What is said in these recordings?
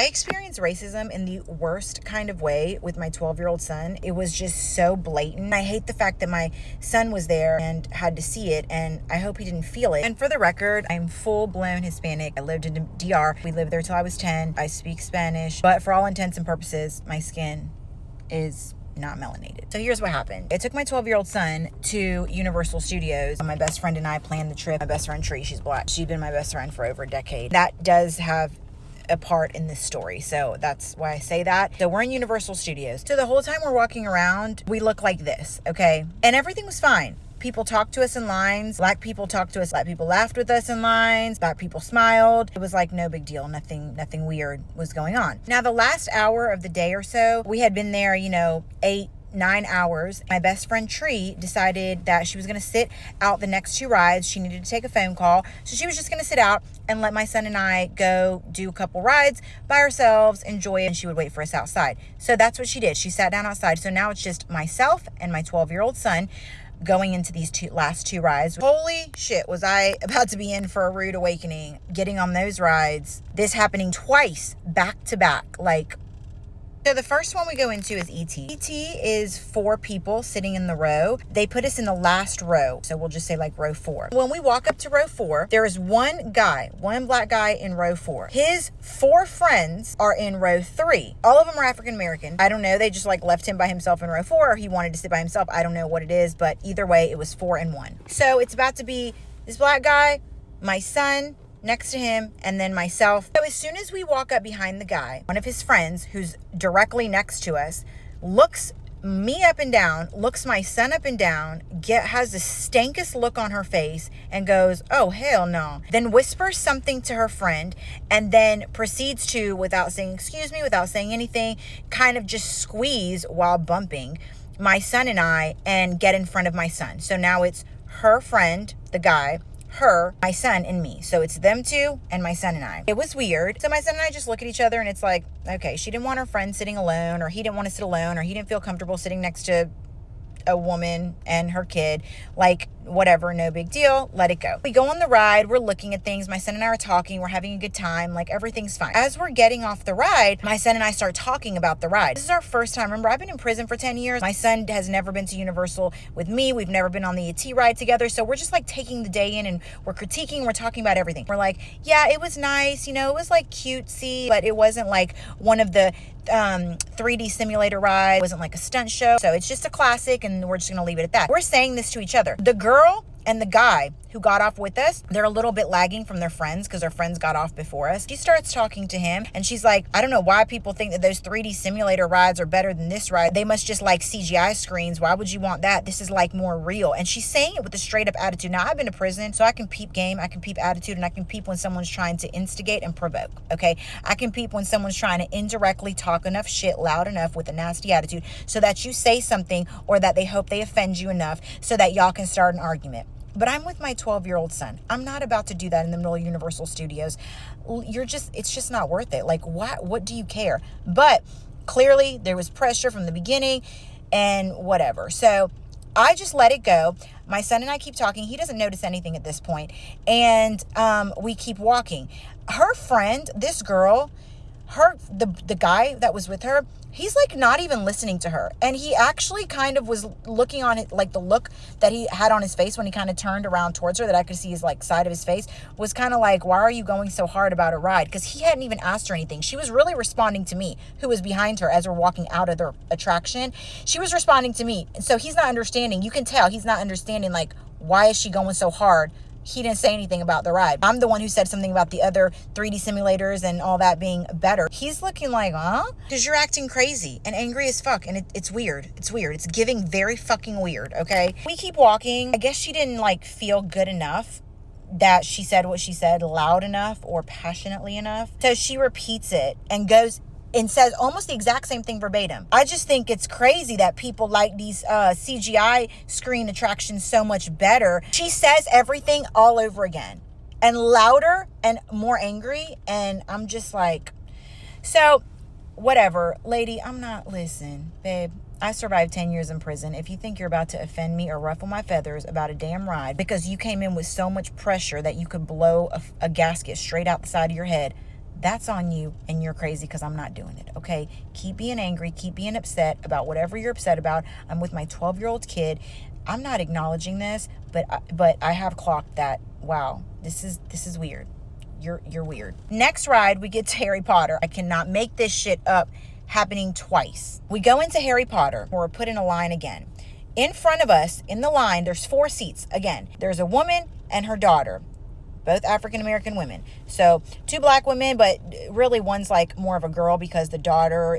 I experienced racism in the worst kind of way with my 12-year-old son. It was just so blatant. I hate the fact that my son was there and had to see it, and I hope he didn't feel it. And for the record, I'm full-blown Hispanic. I lived in DR. We lived there till I was 10. I speak Spanish, but for all intents and purposes, my skin is not melanated. So here's what happened. I took my 12-year-old son to Universal Studios. My best friend and I planned the trip. My best friend Tree, she's black. She's been my best friend for over a decade. That does have a part in this story, so that's why I say that. So we're in Universal Studios. So the whole time we're walking around, we look like this, okay? And everything was fine. People talked to us in lines. Black people talked to us. Black people laughed with us in lines. Black people smiled. It was like no big deal. Nothing weird was going on. Now, the last hour of the day or so, we had been there, 8-9 hours. My best friend Tree decided that she was going to sit out the next 2 rides. She needed to take a phone call. So she was just going to sit out and let my son and I go do a couple rides by ourselves, enjoy it, and she would wait for us outside. So that's what she did. She sat down outside. So now it's just myself and my 12-year-old son going into these last 2 rides. Holy shit, was I about to be in for a rude awakening getting on those rides. This happening twice back to back. So the first one we go into is E.T. E.T. is 4 people sitting in the row. They put us in the last row. So we'll just say row 4. When we walk up to row 4, there is one black guy in row 4. His 4 friends are in row 3. All of them are African American. I don't know. They just left him by himself in row 4, or he wanted to sit by himself. I don't know what it is, but either way, it was 4 and 1. So it's about to be this black guy, my son, next to him, and then myself. So as soon as we walk up behind the guy, one of his friends who's directly next to us looks me up and down, looks my son up and down, has the stankest look on her face and goes, "Oh, hell no." Then whispers something to her friend and then proceeds to, without saying excuse me, without saying anything, kind of just squeeze while bumping my son and I and get in front of my son. So now it's her friend, the guy, her, my son, and me. So it's them 2 and my son and I. It was weird. So my son and I just look at each other and it's like, okay, she didn't want her friend sitting alone, or he didn't want to sit alone, or he didn't feel comfortable sitting next to a woman and her kid. Whatever, no big deal, let it go. We go on the ride, we're looking at things, my son and I are talking, we're having a good time, everything's fine. As we're getting off the ride, my son and I start talking about the ride. This is our first time. Remember, I've been in prison for 10 years. My son has never been to Universal with me. We've never been on the ET ride together. So we're just taking the day in and we're critiquing, we're talking about everything. We're yeah, it was nice, it was cutesy, but it wasn't one of the 3D simulator ride. It wasn't a stunt show. So it's just a classic, and we're just gonna leave it at that. We're saying this to each other. The girl and the guy who got off with us, they're a little bit lagging from their friends because their friends got off before us. She starts talking to him and she's like, "I don't know why people think that those 3D simulator rides are better than this ride. They must just like CGI screens. Why would you want that? This is more real." And she's saying it with a straight up attitude. Now, I've been to prison, so I can peep game, I can peep attitude, and I can peep when someone's trying to instigate and provoke, okay? I can peep when someone's trying to indirectly talk enough shit loud enough with a nasty attitude so that you say something, or that they hope they offend you enough so that y'all can start an argument. But I'm with my 12-year-old son. I'm not about to do that in the middle of Universal Studios. It's just not worth it. What do you care? But clearly there was pressure from the beginning and whatever. So I just let it go. My son and I keep talking. He doesn't notice anything at this point. And we keep walking. Her friend, this girl, the guy that was with her, he's not even listening to her. And he actually kind of was looking on it, the look that he had on his face when he kind of turned around towards her, that I could see his side of his face, was kind of why are you going so hard about a ride? Because he hadn't even asked her anything. She was really responding to me, who was behind her as we're walking out of the attraction. She was responding to me. So he's not understanding. You can tell he's not understanding, why is she going so hard? He didn't say anything about the ride. I'm the one who said something about the other 3D simulators and all that being better. He's looking huh? Because you're acting crazy and angry as fuck. And it's weird. It's weird. It's giving very fucking weird, okay? We keep walking. I guess she didn't feel good enough that she said what she said loud enough or passionately enough. So she repeats it and goes and says almost the exact same thing verbatim. I just think it's crazy that people like these CGI screen attractions so much better. She says everything all over again and louder and more angry. And I'm just so whatever, lady, listen, babe, I survived 10 years in prison. If you think you're about to offend me or ruffle my feathers about a damn ride because you came in with so much pressure that you could blow a gasket straight out the side of your head, that's on you, and you're crazy because I'm not doing it, okay? Keep being angry, keep being upset about whatever you're upset about. I'm with my 12-year-old kid. I'm not acknowledging this, but I have clocked that, wow, this is weird. You're weird. Next ride, we get to Harry Potter. I cannot make this shit up, happening twice. We go into Harry Potter. We're put in a line again. In front of us, in the line, there's 4 seats. Again, there's a woman and her daughter, both African-American women. So 2 black women, but really one's like more of a girl because the daughter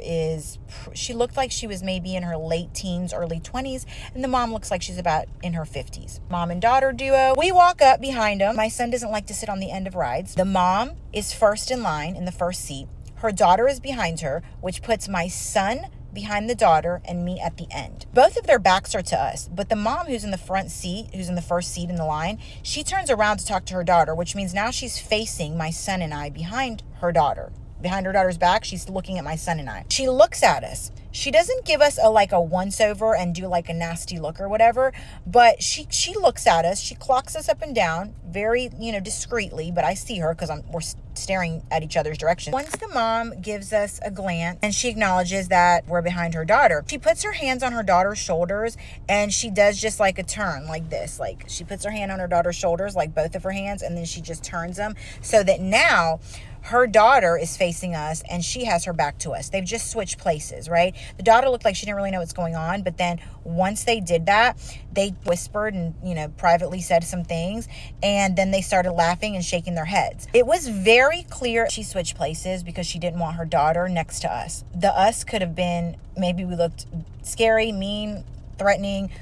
she looked like she was maybe in her late teens, early 20s. And the mom looks like she's about in her 50s. Mom and daughter duo. We walk up behind them. My son doesn't like to sit on the end of rides. The mom is first in line in the first seat. Her daughter is behind her, which puts my son behind the daughter and me at the end. Both of their backs are to us, but the mom who's in the front seat, who's in the first seat in the line, she turns around to talk to her daughter, which means now she's facing my son and I behind her daughter. Behind her daughter's back, she's looking at my son and I. She looks at us. She doesn't give us a once over and do like a nasty look or whatever, but she looks at us. She clocks us up and down very, discreetly, but I see her because we're staring at each other's direction. Once the mom gives us a glance and she acknowledges that we're behind her daughter, she puts her hands on her daughter's shoulders and she does just like a turn like this. Like she puts her hand on her daughter's shoulders, like both of her hands, and then she just turns them so that now her daughter is facing us and she has her back to us. They've just switched places, right? The daughter looked like she didn't really know what's going on, but then once they did that, they whispered and, privately said some things, and then they started laughing and shaking their heads. It was very clear she switched places because she didn't want her daughter next to us. The us could have been, maybe we looked scary, mean, threatening,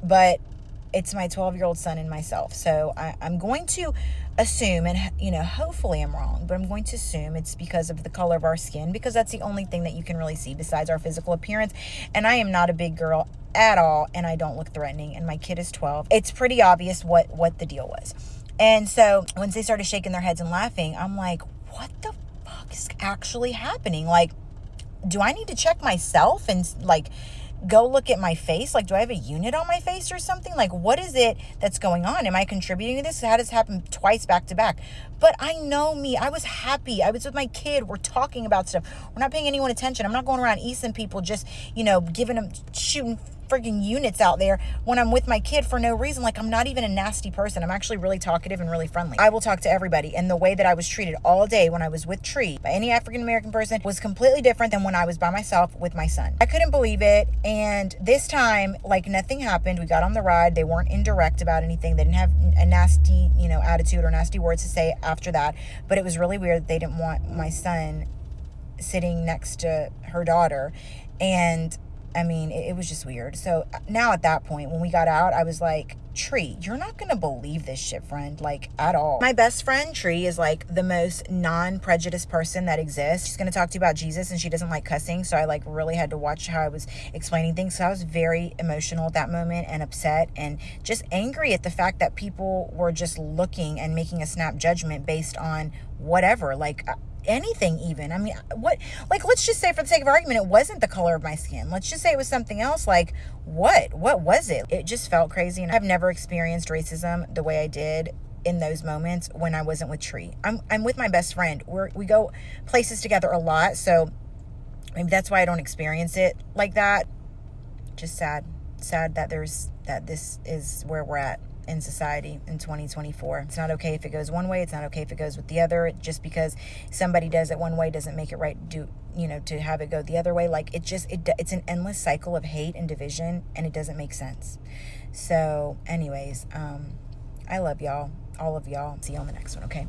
but it's my 12-year-old son and myself. So I'm going to assume, and hopefully I'm wrong, but I'm going to assume it's because of the color of our skin, because that's the only thing that you can really see besides our physical appearance. And I am not a big girl at all, and I don't look threatening, and my kid is 12. It's pretty obvious what the deal was. And so once they started shaking their heads and laughing, I'm like, what the fuck is actually happening? Like, do I need to check myself and go look at my face? Like, do I have a unit on my face or something? Like, what is it that's going on? Am I contributing to this? How does this happen twice back to back? But I know me. I was happy. I was with my kid. We're talking about stuff. We're not paying anyone attention. I'm not going around easing people just, shooting freaking units out there when I'm with my kid for no reason. Like, I'm not even a nasty person. I'm actually really talkative and really friendly. I will talk to everybody. And the way that I was treated all day when I was with Tree by any African-American person was completely different than when I was by myself with my son. I couldn't believe it. And this time, nothing happened. We got on the ride. They weren't indirect about anything. They didn't have a nasty, attitude or nasty words to say after that. But it was really weird that they didn't want my son sitting next to her daughter. And it was just weird. So now at that point, when we got out, I was like, Tree, you're not going to believe this shit, friend, at all. My best friend, Tree, is the most non-prejudiced person that exists. She's going to talk to you about Jesus, and she doesn't like cussing. So I really had to watch how I was explaining things. So I was very emotional at that moment and upset and just angry at the fact that people were just looking and making a snap judgment based on whatever, anything even. Let's just say, for the sake of argument, it wasn't the color of my skin. Let's just say it was something else. What was it? It just felt crazy. And I've never experienced racism the way I did in those moments when I wasn't with Tree. I'm with my best friend. We go places together a lot. So maybe that's why I don't experience it like that. Just sad that this is where we're at in society in 2024. It's not okay if it goes one way. It's not okay if it goes with the other. Just because somebody does it one way doesn't make it right to have it go the other way. It's an endless cycle of hate and division, and it doesn't make sense. So anyways, I love y'all, all of y'all. See you on the next one, okay?